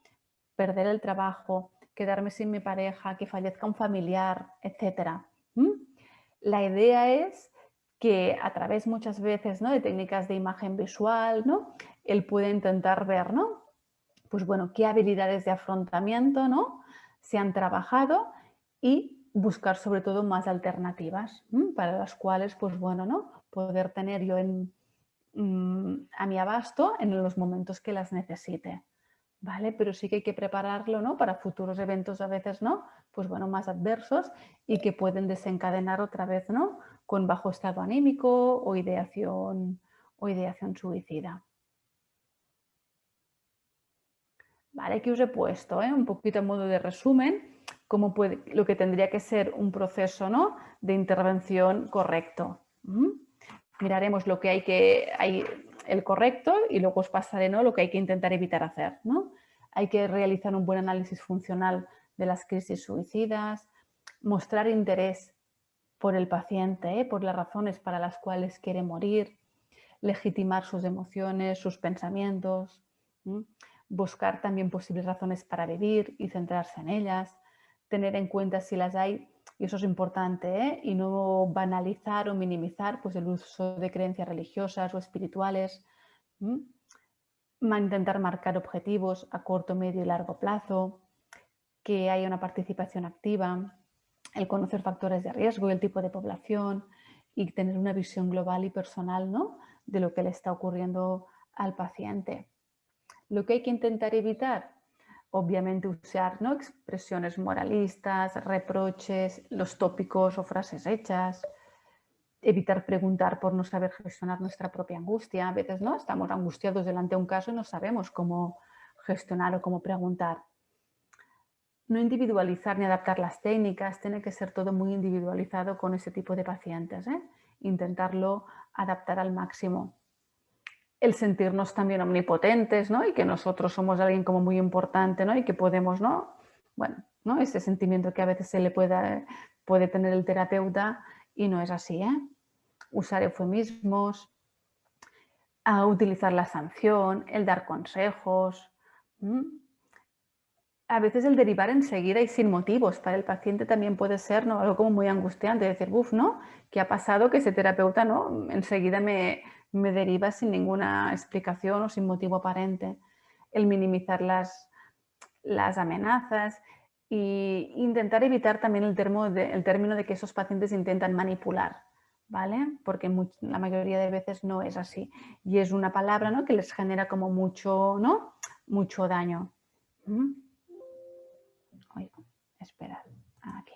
Perder el trabajo, quedarme sin mi pareja, que fallezca un familiar, etc. La idea es que a través muchas veces, ¿no? De técnicas de imagen visual, ¿no? Él puede intentar ver, ¿no? Pues bueno, qué habilidades de afrontamiento, ¿no? Se han trabajado y buscar sobre todo más alternativas para las cuales, pues bueno, ¿no? Poder tener yo a mi abasto en los momentos que las necesite, ¿vale? Pero sí que hay que prepararlo, ¿no? Para futuros eventos a veces, ¿no? Pues bueno, más adversos y que pueden desencadenar otra vez, ¿no? Con bajo estado anímico o ideación suicida. Vale, aquí os he puesto un poquito a modo de resumen lo que tendría que ser un proceso, ¿no? De intervención correcto. Miraremos lo que hay el correcto y luego os pasaré, ¿no? Lo que hay que intentar evitar hacer, ¿no? Hay que realizar un buen análisis funcional de las crisis suicidas, mostrar interés por el paciente, por las razones para las cuales quiere morir, legitimar sus emociones, sus pensamientos, buscar también posibles razones para vivir y centrarse en ellas, tener en cuenta si las hay, y eso es importante, y no banalizar o minimizar pues, el uso de creencias religiosas o espirituales, intentar marcar objetivos a corto, medio y largo plazo, que haya una participación activa, el conocer factores de riesgo y el tipo de población y tener una visión global y personal, ¿no? De lo que le está ocurriendo al paciente. Lo que hay que intentar evitar, obviamente usar, ¿no? Expresiones moralistas, reproches, los tópicos o frases hechas, evitar preguntar por no saber gestionar nuestra propia angustia. A veces, ¿no? Estamos angustiados delante de un caso y no sabemos cómo gestionar o cómo preguntar. No individualizar ni adaptar las técnicas, tiene que ser todo muy individualizado con ese tipo de pacientes, intentarlo adaptar al máximo. El sentirnos también omnipotentes, ¿no? Y que nosotros somos alguien como muy importante, ¿no? Y que podemos, ¿no? Bueno, ¿no? Ese sentimiento que a veces se le puede tener el terapeuta y no es así, Usar eufemismos, a utilizar la sanción, el dar consejos. A veces el derivar enseguida y sin motivos para el paciente también puede ser, ¿no? Algo como muy angustiante, decir, ¿no? ¿Qué ha pasado que ese terapeuta, ¿no? Enseguida me deriva sin ninguna explicación o sin motivo aparente. El minimizar las amenazas e intentar evitar también el término de que esos pacientes intentan manipular, ¿vale? Porque la mayoría de veces no es así. Y es una palabra, ¿no? Que les genera como mucho, ¿no? Mucho daño. Esperad, aquí.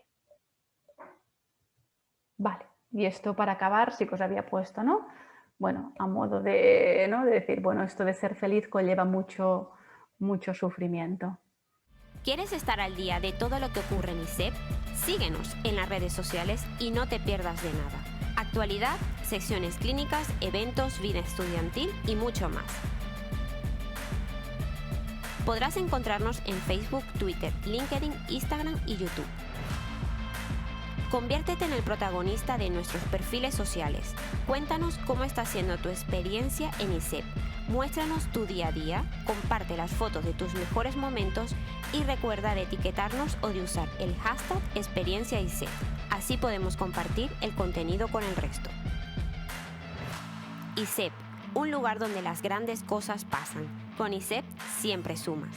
Vale, y esto para acabar sí que os había puesto, ¿no? Bueno, a modo de, ¿no? De decir, bueno, esto de ser feliz conlleva mucho sufrimiento. ¿Quieres estar al día de todo lo que ocurre en ISEP? Síguenos en las redes sociales y no te pierdas de nada. Actualidad, secciones clínicas, eventos, vida estudiantil y mucho más. Podrás encontrarnos en Facebook, Twitter, LinkedIn, Instagram y YouTube. Conviértete en el protagonista de nuestros perfiles sociales. Cuéntanos cómo está siendo tu experiencia en ISEP. Muéstranos tu día a día, comparte las fotos de tus mejores momentos y recuerda de etiquetarnos o de usar el hashtag #experienciaISEP. Así podemos compartir el contenido con el resto. ISEP, un lugar donde las grandes cosas pasan. Con ISEP siempre sumas.